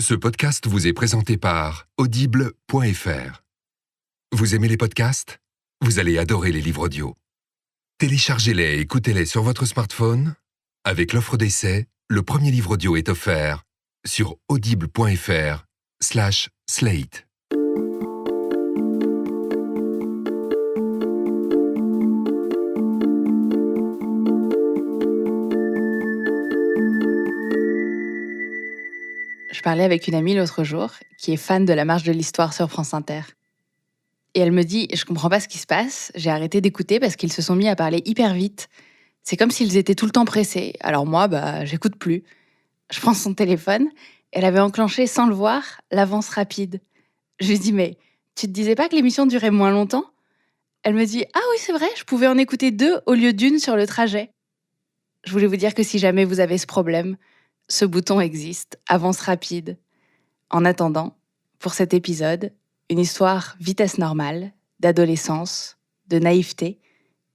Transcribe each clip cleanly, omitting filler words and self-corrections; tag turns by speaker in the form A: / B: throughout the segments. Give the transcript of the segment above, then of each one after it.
A: Ce podcast vous est présenté par Audible.fr. Vous aimez les podcasts ? Vous allez adorer les livres audio. Téléchargez-les et écoutez-les sur votre smartphone. Avec l'offre d'essai, le premier livre audio est offert sur audible.fr/slate.
B: Je parlais avec une amie l'autre jour qui est fan de La Marche de l'Histoire sur France Inter. Et elle me dit « Je comprends pas ce qui se passe, j'ai arrêté d'écouter parce qu'ils se sont mis à parler hyper vite. C'est comme s'ils étaient tout le temps pressés. Alors moi, j'écoute plus. » Je prends son téléphone, elle avait enclenché sans le voir l'avance rapide. Je lui dis « Mais tu te disais pas que l'émission durait moins longtemps ?» Elle me dit « Ah oui, c'est vrai, je pouvais en écouter 2 au lieu d'1 sur le trajet. » Je voulais vous dire que si jamais vous avez ce problème, ce bouton existe, avance rapide. En attendant, pour cet épisode, une histoire vitesse normale, d'adolescence, de naïveté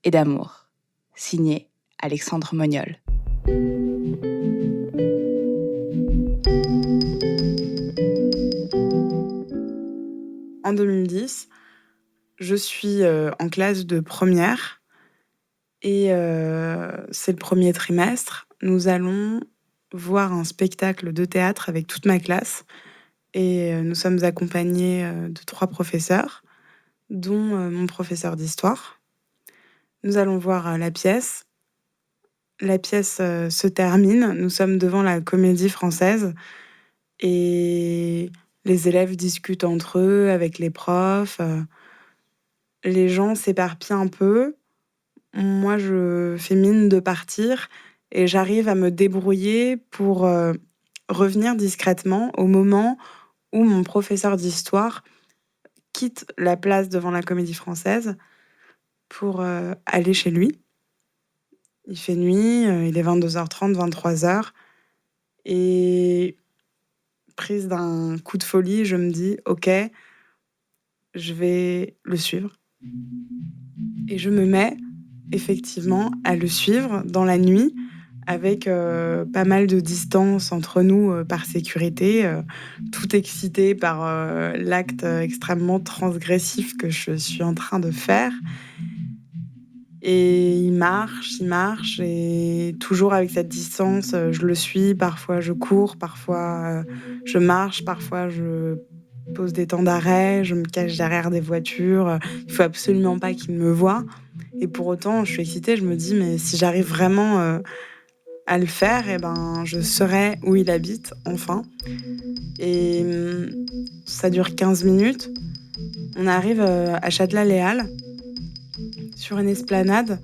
B: et d'amour. Signé Alexandre Moniol.
C: En 2010, je suis en classe de première et c'est le premier trimestre. Nous allons voir un spectacle de théâtre avec toute ma classe et nous sommes accompagnés de 3 professeurs, dont mon professeur d'histoire. Nous allons voir la pièce. La pièce se termine. Nous sommes devant la Comédie Française et les élèves discutent entre eux avec les profs. Les gens s'éparpillent un peu. Moi, je fais mine de partir et j'arrive à me débrouiller pour revenir discrètement au moment où mon professeur d'histoire quitte la place devant la Comédie Française pour aller chez lui. Il fait nuit, il est 22h30, 23h. Et prise d'un coup de folie, je me dis « Ok, je vais le suivre ». Et je me mets effectivement à le suivre dans la nuit avec pas mal de distance entre nous par sécurité, tout excitée par l'acte extrêmement transgressif que je suis en train de faire. Et il marche et toujours avec cette distance, je le suis. Parfois je cours, parfois je marche, parfois je pose des temps d'arrêt, je me cache derrière des voitures. Il faut absolument pas qu'il me voie. Et pour autant, je suis excitée, je me dis mais si j'arrive vraiment à le faire, je saurai où il habite, enfin. Et ça dure 15 minutes. On arrive à Châtelet-Les Halles, sur une esplanade,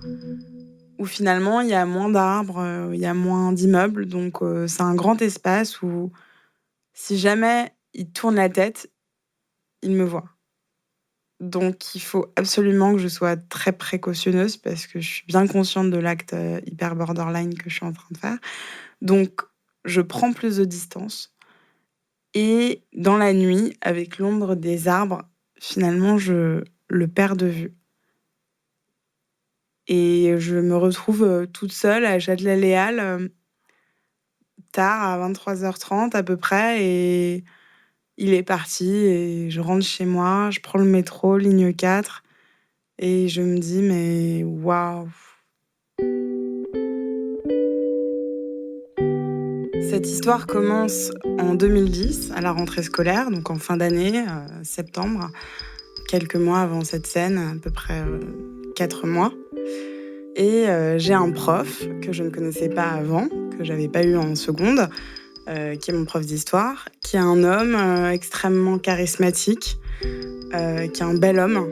C: où finalement il y a moins d'arbres, il y a moins d'immeubles. Donc c'est un grand espace où, si jamais il tourne la tête, il me voit. Donc il faut absolument que je sois très précautionneuse parce que je suis bien consciente de l'acte hyper borderline que je suis en train de faire. Donc je prends plus de distance. Et dans la nuit, avec l'ombre des arbres, finalement je le perds de vue. Et je me retrouve toute seule à Châtelet-Les Halles, tard, à 23h30 à peu près, et il est parti et je rentre chez moi, je prends le métro, ligne 4, et je me dis mais waouh! Cette histoire commence en 2010, à la rentrée scolaire, donc en fin d'année, septembre, quelques mois avant cette scène, à peu près 4 mois. Et j'ai un prof que je ne connaissais pas avant, que j'avais pas eu en seconde, qui est mon prof d'histoire, qui est un homme extrêmement charismatique, qui est un bel homme,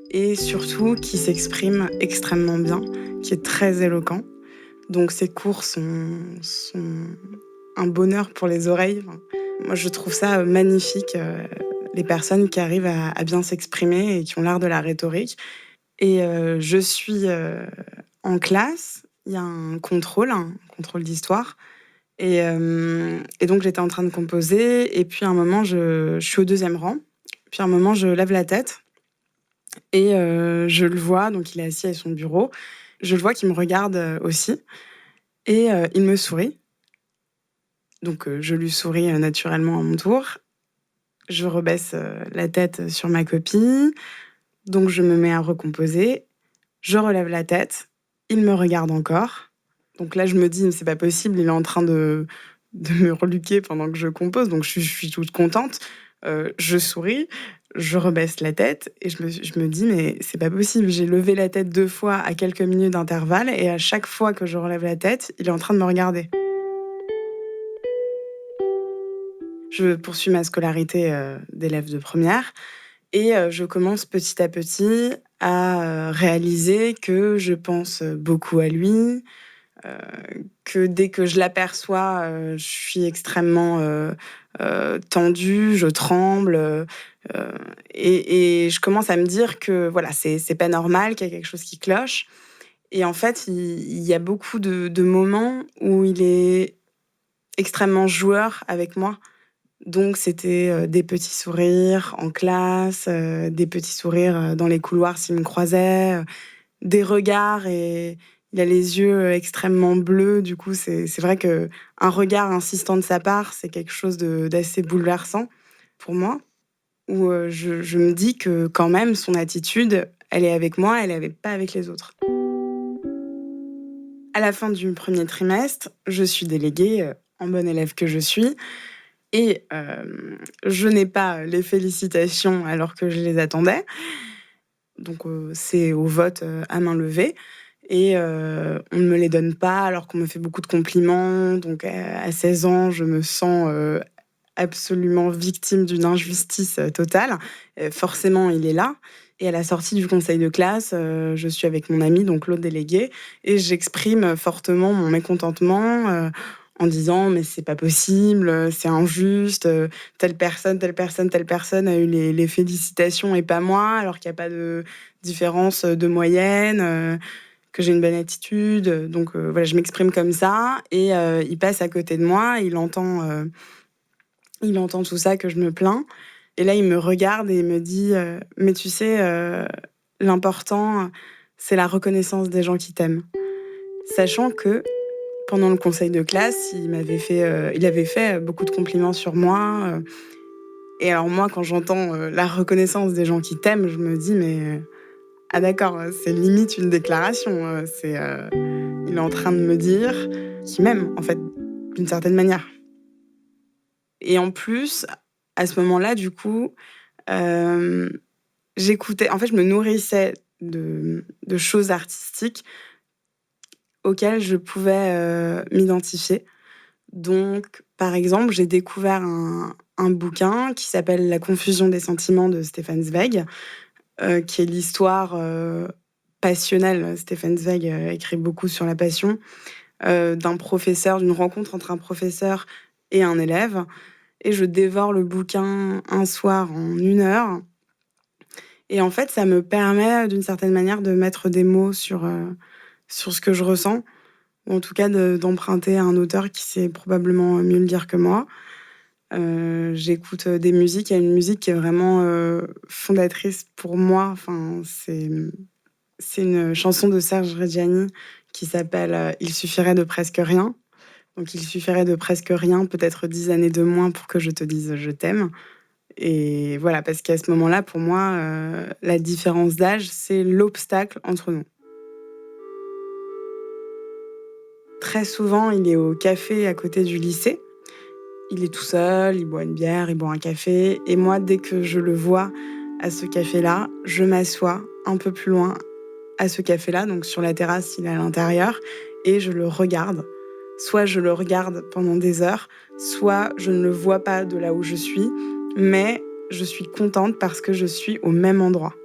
C: et surtout qui s'exprime extrêmement bien, qui est très éloquent. Donc ses cours sont un bonheur pour les oreilles. Enfin, moi, je trouve ça magnifique, les personnes qui arrivent à bien s'exprimer et qui ont l'art de la rhétorique. Et je suis en classe, il y a un contrôle d'histoire. Et donc, j'étais en train de composer. Et puis, à un moment, je suis au 2e rang. Puis, à un moment, je lève la tête. Et je le vois, donc il est assis à son bureau. Je le vois qu'il me regarde aussi. Et il me sourit. Donc je lui souris naturellement à mon tour. Je rebaisse la tête sur ma copie. Donc je me mets à recomposer. Je relève la tête. Il me regarde encore. Donc là, je me dis, c'est pas possible, il est en train de me reluquer pendant que je compose. Donc je suis toute contente. Je souris, je rebaisse la tête et je me dis, mais c'est pas possible. J'ai levé la tête 2 fois à quelques minutes d'intervalle et à chaque fois que je relève la tête, il est en train de me regarder. Je poursuis ma scolarité d'élève de première et je commence petit à petit à réaliser que je pense beaucoup à lui, heu, que dès que je l'aperçois, je suis extrêmement tendue, je tremble, et je commence à me dire que voilà, c'est pas normal, qu'il y a quelque chose qui cloche et en fait, il y a beaucoup de moments où il est extrêmement joueur avec moi. Donc c'était, des petits sourires en classe, des petits sourires, dans les couloirs s'il me croisait, des regards et il a les yeux, extrêmement bleus. Du coup, c'est vrai qu'un regard insistant de sa part, c'est quelque chose d'assez bouleversant pour moi, où, je me dis que quand même son attitude, elle est avec moi, elle est pas avec les autres. À la fin du premier trimestre, je suis déléguée, en bonne élève que je suis et je n'ai pas les félicitations alors que je les attendais. Donc c'est au vote, à main levée et on ne me les donne pas alors qu'on me fait beaucoup de compliments. Donc à 16 ans, je me sens, absolument victime d'une injustice, totale. Forcément, il est là et à la sortie du conseil de classe, je suis avec mon ami, donc l'autre délégué et j'exprime fortement mon mécontentement, en disant: «Mais c'est pas possible, c'est injuste, telle personne, telle personne a eu les félicitations et pas moi, alors qu'il y a pas de différence, de moyenne, que j'ai une bonne attitude». Donc voilà, je m'exprime comme ça et il passe à côté de moi, il entend tout ça, que je me plains et là, il me regarde et il me dit, «Mais tu sais, l'important, c'est la reconnaissance des gens qui t'aiment». Sachant que, pendant le conseil de classe, il avait fait, beaucoup de compliments sur moi, et alors moi, quand j'entends, la reconnaissance des gens qui t'aiment, je me dis: «Mais, ah d'accord, c'est limite une déclaration, il est en train de me dire qu'il m'aime, en fait, d'une certaine manière». Et en plus, à ce moment-là, du coup, hem, j'écoutais en fait, je me nourrissais de choses artistiques auxquelles je pouvais, m'identifier. Donc, par exemple, j'ai découvert un bouquin qui s'appelle «La confusion des sentiments» de Stefan Zweig, qui est l'histoire, passionnelle. Stefan Zweig, écrit beaucoup sur la passion, d'une rencontre entre un professeur et un élève et je dévore le bouquin un soir en 1 heure et en fait, ça me permet, d'une certaine manière, de mettre des mots sur ce que je ressens ou en tout cas d'emprunter à un auteur qui sait probablement mieux le dire que moi. J'écoute, des musiques. Il y a une musique qui est vraiment, fondatrice pour moi. Enfin, c'est une chanson de Serge Reggiani qui s'appelle, «Il suffirait de presque rien». Donc il suffirait de presque rien, peut-être 10 années de moins pour que je te dise: «Je t'aime». Et voilà, parce qu'à ce moment-là, pour moi, la différence d'âge, c'est l'obstacle entre nous. Très souvent, il est au café à côté du lycée. Il est tout seul, il boit une bière, il boit un café et moi, dès que je le vois à ce café-là, je m'assois un peu plus loin à ce café-là, donc sur la terrasse, il est à l'intérieur et je le regarde. Soit je le regarde pendant des heures, soit je ne le vois pas de là où je suis, mais je suis contente parce que je suis au même endroit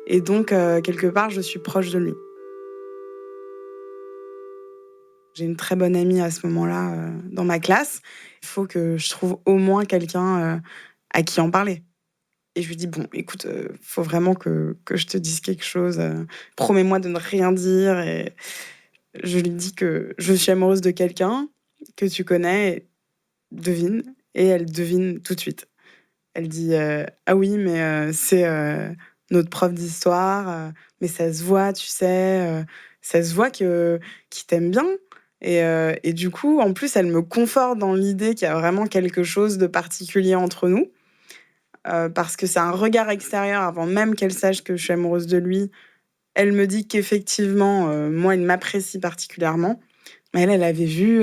C: et donc quelque part, je suis proche de lui. J'ai une très bonne amie à ce moment-là, dans ma classe. Il faut que je trouve au moins quelqu'un, à qui en parler et je lui dis: «Bon, écoute, faut vraiment que je te dise quelque chose, promets-moi de ne rien dire» et je lui dis que je suis amoureuse de quelqu'un que tu connais, devine et elle devine tout de suite. Elle dit, «Ah oui, mais c'est, notre prof d'histoire, mais ça se voit, tu sais, ça se voit que qu'il t'aime bien» Et du coup, en plus, elle me conforte dans l'idée qu'il y a vraiment quelque chose de particulier entre nous, parce que c'est un regard extérieur avant même qu'elle sache que je suis amoureuse de lui. Elle me dit qu'effectivement, moi, il m'apprécie particulièrement. Mais elle avait vu,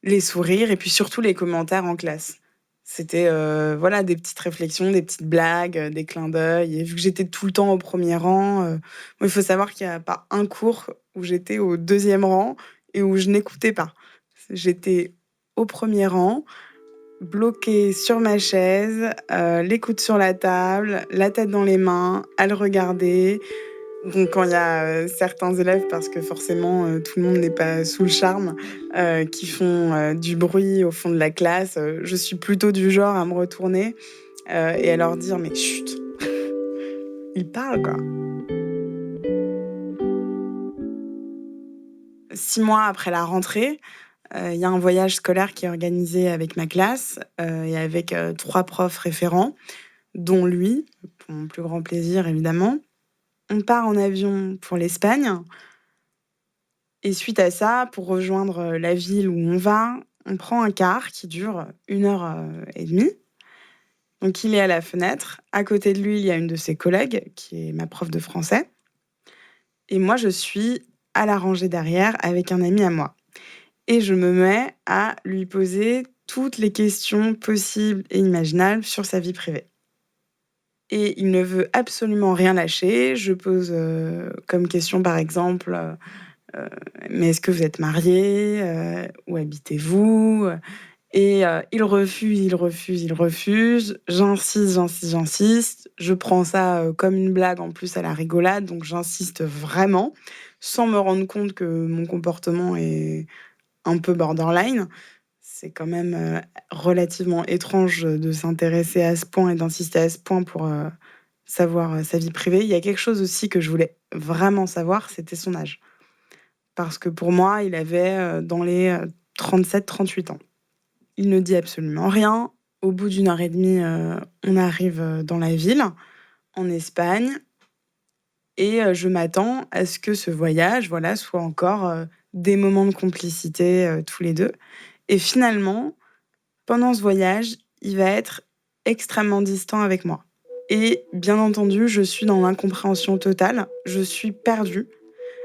C: les sourires et puis surtout les commentaires en classe. C'était, voilà, des petites réflexions, des petites blagues, des clins d'œil et vu que j'étais tout le temps au premier rang, moi, il faut savoir qu'il y a pas un cours où j'étais au deuxième rang et où je n'écoutais pas. J'étais au premier rang, bloquée sur ma chaise, les coudes sur la table, la tête dans les mains, à le regarder. Donc quand il y a, certains élèves, parce que forcément, tout le monde n'est pas sous le charme, qui font, du bruit au fond de la classe, je suis plutôt du genre à me retourner, et à leur dire: «Mais chut, ils parlent, quoi». 6 mois après la rentrée, il y a un voyage scolaire qui est organisé avec ma classe, et avec, 3 profs référents, dont lui, pour mon plus grand plaisir évidemment. On part en avion pour l'Espagne. Et suite à ça, pour rejoindre, la ville où on prend un car qui dure 1 heure, et demie. Donc il est à la fenêtre. À côté de lui, il y a une de ses collègues qui est ma prof de français et moi, je suis à la rangée derrière avec un ami à moi et je me mets à lui poser toutes les questions possibles et imaginables sur sa vie privée et il ne veut absolument rien lâcher. Je pose, comme question, par exemple, «Mais est-ce que vous êtes mariés? Où habitez-vous?» Et il refuse, il refuse, il refuse. J'insiste, j'insiste, j'insiste. Je prends ça, comme une blague, en plus à la rigolade, donc j'insiste vraiment, sans me rendre compte que mon comportement est un peu borderline. C'est quand même, relativement étrange, de s'intéresser à ce point et d'insister à ce point pour, savoir, sa vie privée. Il y a quelque chose aussi que je voulais vraiment savoir, c'était son âge. Parce que pour moi, il avait, dans les, 37-38 ans. Il ne dit absolument rien. Au bout d'1 heure et demie, on arrive, dans la ville, en Espagne et je m'attends à ce que ce voyage, voilà, soit encore, des moments de complicité, tous les 2 et finalement, pendant ce voyage, il va être extrêmement distant avec moi et bien entendu, je suis dans l'incompréhension totale. Je suis perdue.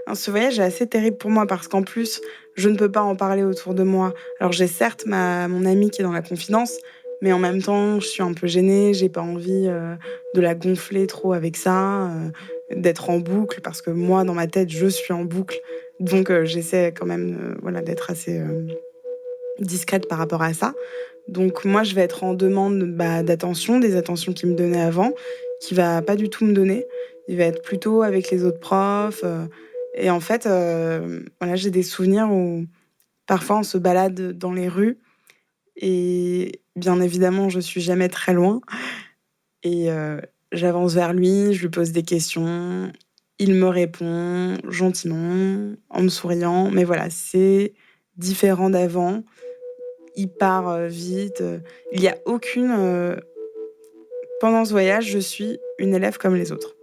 C: Alors ce voyage est assez terrible pour moi parce qu'en plus, je ne peux pas en parler autour de moi. Alors j'ai certes mon amie qui est dans la confidence, mais en même temps, je suis un peu gênée, j'ai pas envie, de la gonfler trop avec ça, d'être en boucle parce que moi, dans ma tête, je suis en boucle. Donc j'essaie quand même, voilà, d'être assez, discrète par rapport à ça. Donc moi, je vais être en demande, bah, d'attention, des attentions qu'il me donnait avant, qu'il va pas du tout me donner. Il va être plutôt avec les autres profs, et en fait, voilà, j'ai des souvenirs où parfois on se balade dans les rues et bien évidemment, je suis jamais très loin et j'avance vers lui, je lui pose des questions, il me répond gentiment, en me souriant, mais voilà, c'est différent d'avant. Il part, vite, il y a aucune, pendant ce voyage, je suis une élève comme les autres.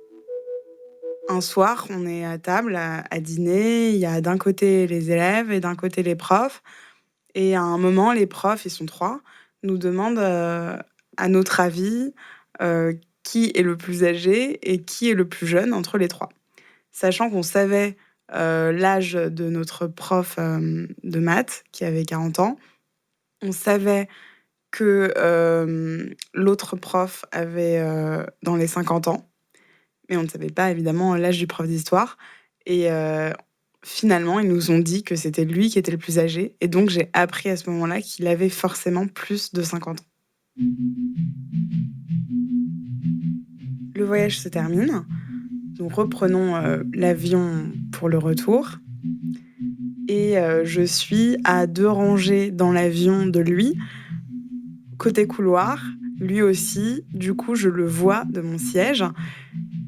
C: Un soir, on est à table à dîner, il y a d'un côté les élèves et d'un côté les profs et à un moment, les profs, ils sont 3, nous demandent, à notre avis, qui est le plus âgé et qui est le plus jeune entre les 3. Sachant qu'on savait, l'âge de notre prof, de maths qui avait 40 ans. On savait que, l'autre prof avait, dans les 50 ans, mais on ne savait pas évidemment l'âge du prof d'histoire et finalement, ils nous ont dit que c'était lui qui était le plus âgé et donc j'ai appris à ce moment-là qu'il avait forcément plus de 50 ans. Le voyage se termine, nous reprenons, l'avion pour le retour et je suis à 2 rangées dans l'avion de lui. Côté couloir, lui aussi, du coup, je le vois de mon siège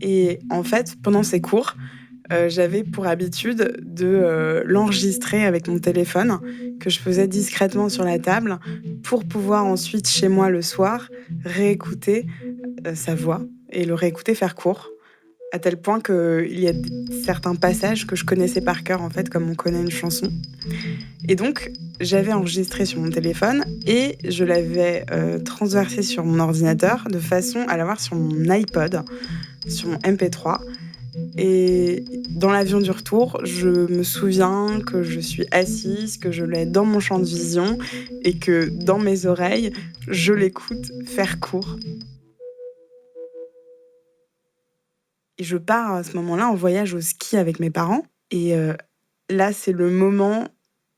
C: et en fait, pendant ces cours, j'avais pour habitude de, l'enregistrer avec mon téléphone, que je posais discrètement sur la table pour pouvoir ensuite, chez moi, le soir, réécouter, sa voix et le réécouter faire cours. à tel point qu'il y a certains passages que je connaissais par cœur, en fait, comme on connaît une chanson. Et donc, j'avais enregistré sur mon téléphone et je l'avais transversé sur mon ordinateur de façon à l'avoir sur mon iPod, sur mon MP3. Et dans l'avion du retour, je me souviens que je suis assise, que je l'ai dans mon champ de vision et que dans mes oreilles, je l'écoute faire court. Et je pars à ce moment-là en voyage au ski avec mes parents. Et là, c'est le moment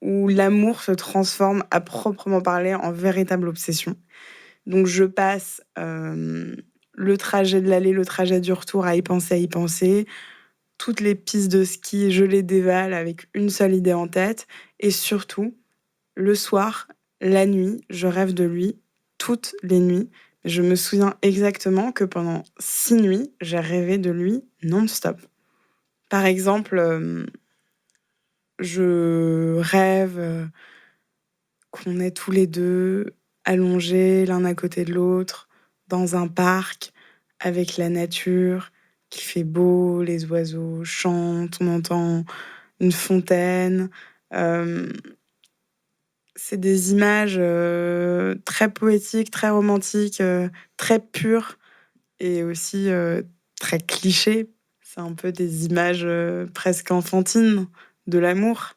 C: où l'amour se transforme à proprement parler en véritable obsession. Donc je passe le trajet de l'aller, le trajet du retour à y penser. Toutes les pistes de ski, je les dévale avec une seule idée en tête. Et surtout, le soir, la nuit, je rêve de lui toutes les nuits. Je me souviens exactement que pendant 6 nuits, j'ai rêvé de lui non-stop. Par exemple, je rêve qu'on est tous les deux allongés l'un à côté de l'autre dans un parc avec la nature, qu'il fait beau, les oiseaux chantent, on entend une fontaine. C'est des images très poétiques, très romantiques, très pures et aussi très clichés. C'est un peu des images presque enfantines de l'amour.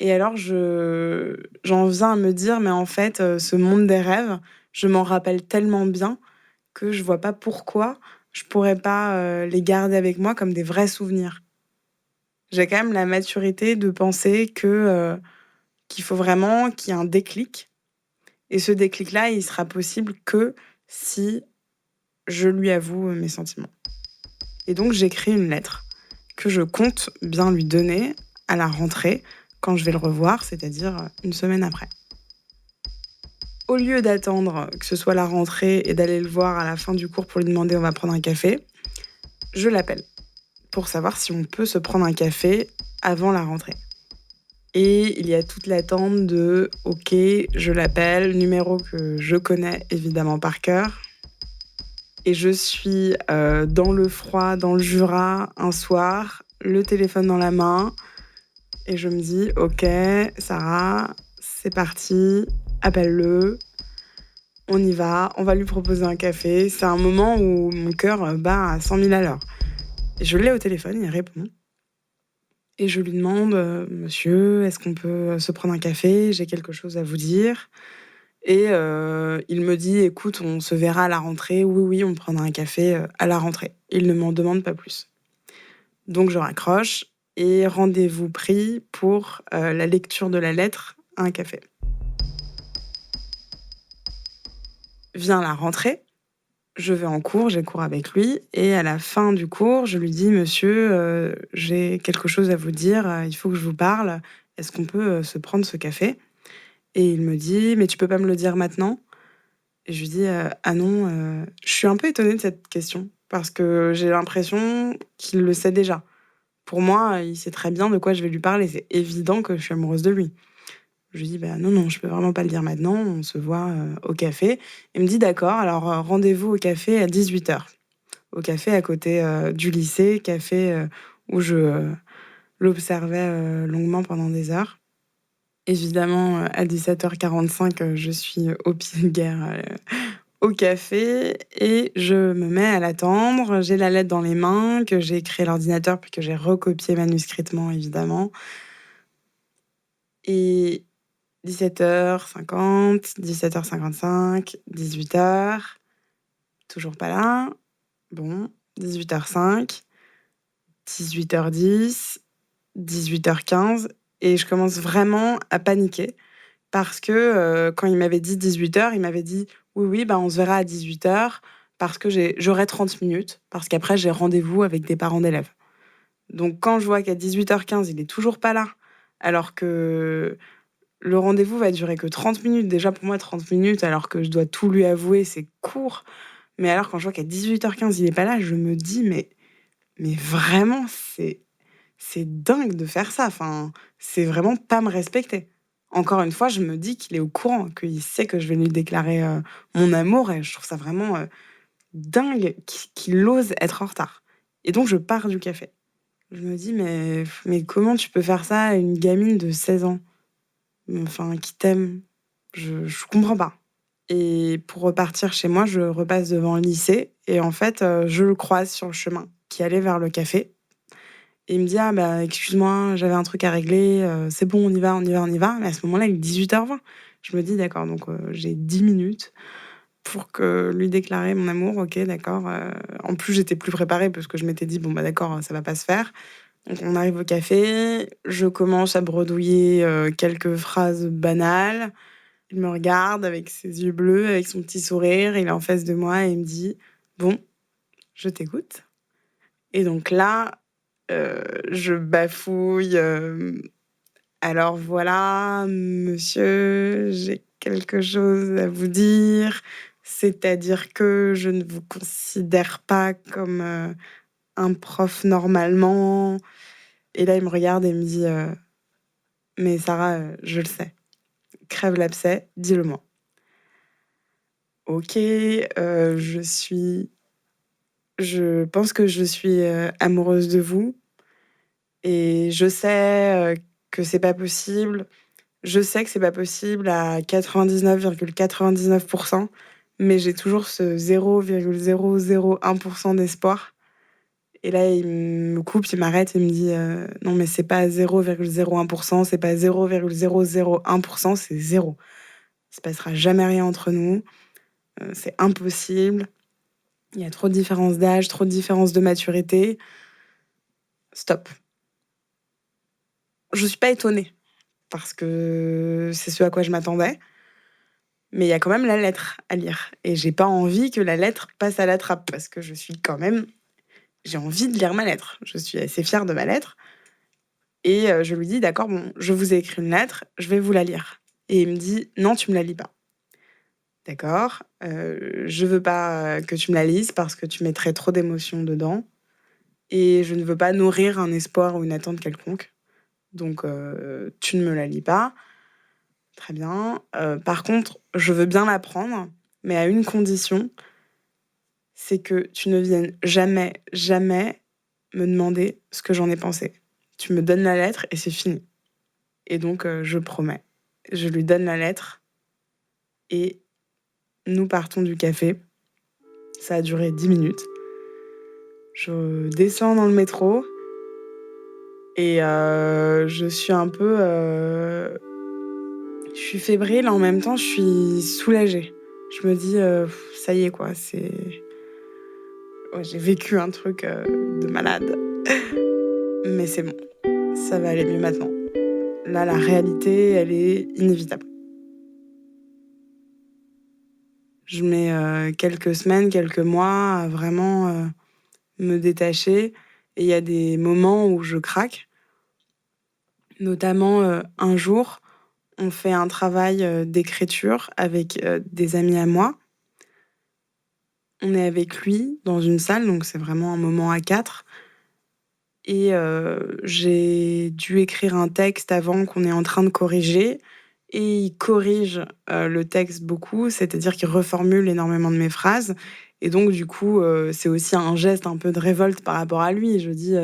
C: Et alors, j'en viens à me dire, mais en fait, ce monde des rêves, je m'en rappelle tellement bien que je vois pas pourquoi je pourrais pas les garder avec moi comme des vrais souvenirs. J'ai quand même la maturité de penser qu'il faut vraiment qu'il y ait un déclic. Et ce déclic-là, il sera possible que si je lui avoue mes sentiments. Et donc, j'écris une lettre que je compte bien lui donner à la rentrée, quand je vais le revoir, c'est-à-dire une semaine après. Au lieu d'attendre que ce soit la rentrée et d'aller le voir à la fin du cours pour lui demander on va prendre un café, je l'appelle pour savoir si on peut se prendre un café avant la rentrée. Et il y a toute l'attente de « Ok, je l'appelle », numéro que je connais évidemment par cœur. Et je suis dans le froid, dans le Jura, un soir, le téléphone dans la main. Et je me dis « Ok, Sarah, c'est parti, appelle-le, on y va, on va lui proposer un café ». C'est un moment où mon cœur bat à 100 000 à l'heure. Et je l'ai au téléphone, il répond. Et je lui demande « Monsieur, est-ce qu'on peut se prendre un café ? J'ai quelque chose à vous dire. » Et il me dit « Écoute, on se verra à la rentrée. Oui, on prendra un café à la rentrée. » Il ne m'en demande pas plus. Donc je raccroche et rendez-vous pris pour la lecture de la lettre à un café. Vient la rentrée. Je vais en cours, j'ai cours avec lui, et à la fin du cours, je lui dis « Monsieur, j'ai quelque chose à vous dire, il faut que je vous parle, est-ce qu'on peut se prendre ce café ?» Et il me dit « Mais tu peux pas me le dire maintenant ?» Et je lui dis « Ah non, je suis un peu étonnée de cette question, parce que j'ai l'impression qu'il le sait déjà. Pour moi, il sait très bien de quoi je vais lui parler, c'est évident que je suis amoureuse de lui. » Je lui dis « Non, je peux vraiment pas le dire maintenant, on se voit au café. » Il me dit « D'accord, alors rendez-vous au café à 18h. » Au café à côté du lycée, café où je l'observais longuement pendant des heures. Évidemment, à 17h45, je suis au pied de guerre au café et je me mets à l'attendre. J'ai la lettre dans les mains que j'ai écrite à l'ordinateur puis que j'ai recopiée manuscritement, évidemment. Et 17h50, 17h55, 18h, toujours pas là. Bon, 18h05, 18h10, 18h15, et je commence vraiment à paniquer parce que quand il m'avait dit 18h, il m'avait dit oui, on se verra à 18h parce que j'aurai 30 minutes, parce qu'après j'ai rendez-vous avec des parents d'élèves. Donc quand je vois qu'à 18h15, il est toujours pas là, alors que le rendez-vous va durer que 30 minutes. Déjà, pour moi, 30 minutes, alors que je dois tout lui avouer, c'est court. Mais alors, quand je vois qu'à 18h15, il n'est pas là, je me dis, mais vraiment, c'est dingue de faire ça. Enfin, c'est vraiment pas me respecter. Encore une fois, je me dis qu'il est au courant, qu'il sait que je vais lui déclarer mon amour, et je trouve ça vraiment dingue qu'il ose être en retard. Et donc, je pars du café. Je me dis: «Mais comment tu peux faire ça à une gamine de 16 ans? Enfin, qui t'aime?» Je comprends pas. Et pour repartir chez moi, je repasse devant le lycée et en fait, je le croise sur le chemin qui allait vers le café et il me dit: «Ah bah, excuse-moi, j'avais un truc à régler, c'est bon, on y va, on y va, on y va». Mais à ce moment-là, il est 18h20. Je me dis: «D'accord, donc j'ai 10 minutes pour que lui déclarer mon amour, OK, d'accord». En plus, j'étais plus préparée parce que je m'étais dit: «Bon, bah, d'accord, ça va pas se faire». Donc on arrive au café, je commence à bredouiller, quelques phrases banales. Il me regarde avec ses yeux bleus, avec son petit sourire, il est en face de moi et il me dit: «Bon, je t'écoute». Et donc là, je bafouille, «Alors voilà, monsieur, j'ai quelque chose à vous dire, c'est-à-dire que je ne vous considère pas comme, un prof normalement». Et là, il me regarde et il me dit: «Mais Sarah, je le sais. Crève l'abcès, dis-le-moi». OK, je pense que je suis, amoureuse de vous et je sais, que c'est pas possible. Je sais que c'est pas possible à 99,99 mais j'ai toujours ce 0,001 d'espoir. Et là, il me coupe, il m'arrête et il me dit: «Non, mais c'est pas 0,01 c'est pas 0,001 c'est 0. Il se passera jamais rien entre nous, c'est impossible. Il y a trop de différences d'âge, trop de différences de maturité. Stop». Je suis pas étonnée parce que c'est ce à quoi je m'attendais, mais il y a quand même la lettre à lire et j'ai pas envie que la lettre passe à la trappe parce que j'ai envie de lire ma lettre. Je suis assez fière de ma lettre et je lui dis: «D'accord, bon, je vous ai écrit une lettre, je vais vous la lire». Et il me dit: «Non, tu me la lis pas». «D'accord, je veux pas que tu me la lises parce que tu mettrais trop d'émotions dedans et je ne veux pas nourrir un espoir ou une attente quelconque. Donc tu ne me la lis pas. Très bien. Par contre, je veux bien la prendre, mais à une condition, c'est que tu ne viennes jamais, jamais me demander ce que j'en ai pensé. Tu me donnes la lettre et c'est fini». Et donc je promets. Je lui donne la lettre et nous partons du café. Ça a duré 10 minutes. Je descends dans le métro et je suis un peu, je suis fébrile, en même temps, je suis soulagée. Je me dis, «Ça y est, quoi, ouais, j'ai vécu un truc, de malade, mais c'est bon, ça va aller mieux maintenant. Là, la réalité, elle est inévitable». Je mets, quelques semaines, quelques mois à vraiment, me détacher et il y a des moments où je craque. Notamment, un jour, on fait un travail, d'écriture avec, des amis à moi. On est avec lui dans une salle, donc c'est vraiment un moment à 4. Et j'ai dû écrire un texte avant qu'on est en train de corriger et il corrige, le texte beaucoup, c'est-à-dire qu'il reformule énormément de mes phrases et donc du coup, c'est aussi un geste un peu de révolte par rapport à lui. Je dis: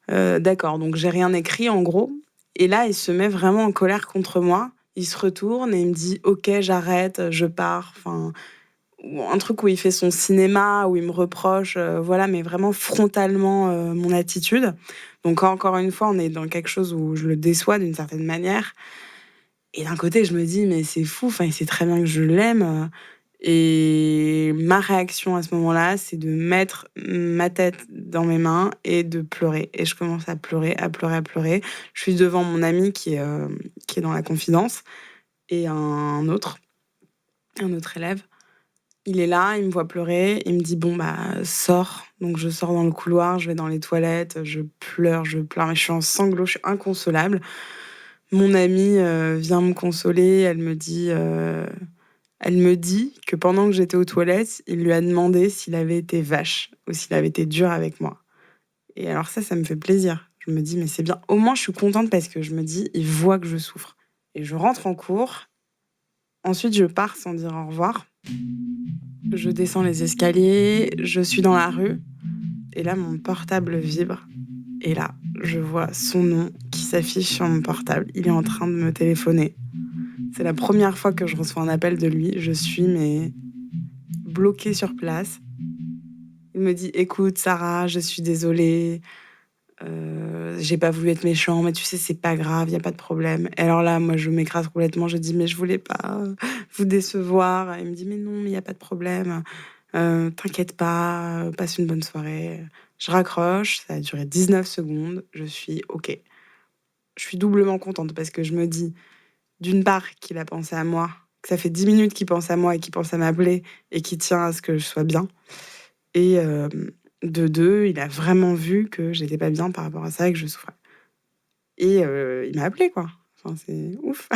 C: d'accord, donc j'ai rien écrit en gros». Et là, il se met vraiment en colère contre moi. Il se retourne et il me dit: «OK, j'arrête, je pars». Enfin, ou un truc où il fait son cinéma, où il me reproche, voilà, mais vraiment frontalement, mon attitude. Donc encore une fois, on est dans quelque chose où je le déçois d'une certaine manière. Et d'un côté, je me dis: «Mais c'est fou, enfin, il sait très bien que je l'aime», et ma réaction à ce moment-là, c'est de mettre ma tête dans mes mains et de pleurer. Et je commence à pleurer, à pleurer, à pleurer. Je suis devant mon ami qui est dans la confidence et un autre élève. Il est là, il me voit pleurer, il me dit: «Bon, bah, sors». Donc je sors dans le couloir, je vais dans les toilettes, je pleure, mais je suis en sanglots, je suis inconsolable. Mon amie, vient me consoler, elle me dit que pendant que j'étais aux toilettes, il lui a demandé s'il avait été vache ou s'il avait été dur avec moi. Et alors ça me fait plaisir. Je me dis: «Mais c'est bien». Au moins, je suis contente parce que je me dis: «Il voit que je souffre». Et je rentre en cours. Ensuite, je pars sans dire au revoir. Je descends les escaliers, je suis dans la rue Et là, mon portable vibre. Et là, je vois son nom qui s'affiche sur mon portable. Il est en train de me téléphoner. C'est la première fois que je reçois un appel de lui. Je suis bloquée sur place. Il me dit « Écoute, Sarah, je suis désolée. J'ai pas voulu être méchant, mais tu sais, c'est pas grave, y a pas de problème. » Et alors là, moi, je m'écrase complètement. Je dis « Mais je voulais pas vous décevoir. » Il me dit « Mais non, mais y a pas de problème. T'inquiète pas, passe une bonne soirée. » Je raccroche, ça a duré 19 secondes. Je suis OK. Je suis doublement contente parce que je me dis, d'une part, qu'il a pensé à moi, que ça fait 10 minutes qu'il pense à moi et qu'il pense à m'appeler et qu'il tient à ce que je sois bien. Et de deux, il a vraiment vu que j'étais pas bien par rapport à ça et que je souffrais. Et il m'a appelé, quoi. Enfin, c'est ouf.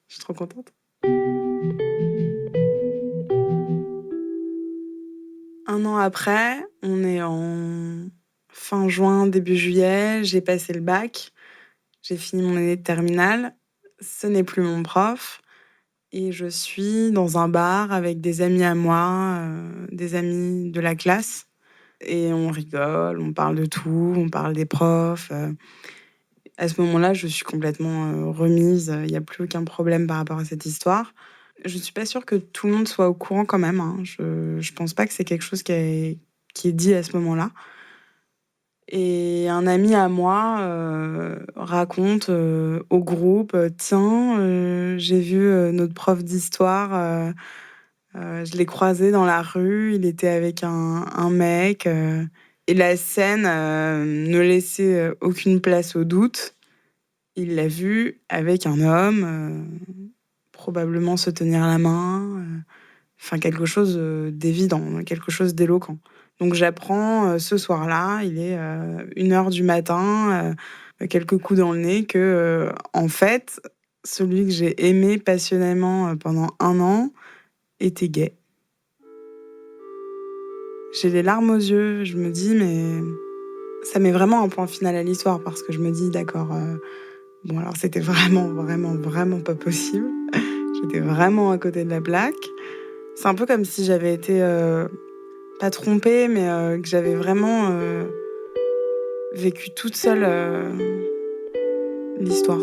C: Je suis trop contente. Un an après, on est en fin juin, début juillet. J'ai passé le bac. J'ai fini mon année de terminale. Ce n'est plus mon prof. Et je suis dans un bar avec des amis à moi, des amis de la classe. Et on rigole, on parle de tout, on parle des profs. À ce moment-là, je suis complètement remise. Il n'y a plus aucun problème par rapport à cette histoire. Je ne suis pas sûre que tout le monde soit au courant quand même. Hein. Je ne pense pas que c'est quelque chose qui est dit à ce moment-là. Et un ami à moi raconte au groupe « Tiens, j'ai vu notre prof d'histoire, je l'ai croisé dans la rue, il était avec un mec. » Et la scène ne laissait aucune place au doute. Il l'a vu avec un homme, probablement se tenir la main. Enfin, quelque chose d'évident, quelque chose d'éloquent. Donc j'apprends ce soir-là, il est 1h du matin, quelques coups dans le nez, que en fait, celui que j'ai aimé passionnément pendant 1 an était gay. J'ai les larmes aux yeux, je me dis, mais ça met vraiment un point final à l'histoire, parce que je me dis, d'accord, bon alors c'était vraiment, vraiment, vraiment pas possible. J'étais vraiment à côté de la plaque. C'est un peu comme si j'avais été... pas trompée, mais que j'avais vraiment vécu toute seule l'histoire.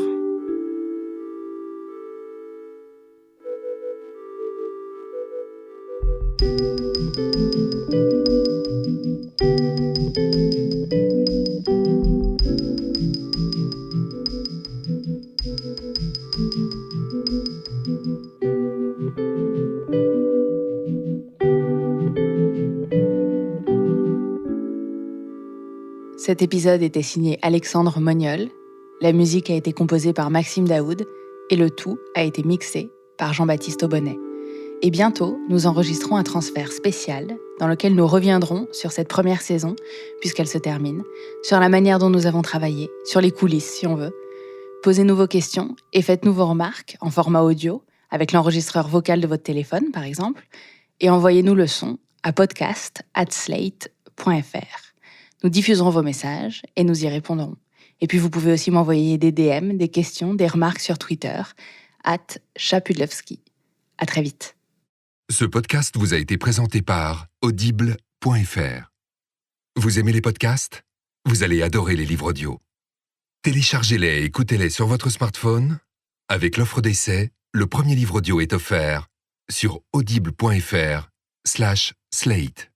B: Cet épisode était signé Alexandre Moniol, la musique a été composée par Maxime Daoud et le tout a été mixé par Jean-Baptiste Aubonnet. Et bientôt, nous enregistrons un transfert spécial dans lequel nous reviendrons sur cette première saison, puisqu'elle se termine, sur la manière dont nous avons travaillé, sur les coulisses si on veut. Posez-nous vos questions et faites-nous vos remarques en format audio, avec l'enregistreur vocal de votre téléphone par exemple, et envoyez-nous le son à podcast@slate.fr. Nous diffuserons vos messages et nous y répondrons. Et puis vous pouvez aussi m'envoyer des DM, des questions, des remarques sur Twitter, @chapudlowski. À très vite.
A: Ce podcast vous a été présenté par audible.fr. Vous aimez les podcasts ? Vous allez adorer les livres audio. Téléchargez-les et écoutez-les sur votre smartphone. Avec l'offre d'essai, le premier livre audio est offert sur audible.fr/slate.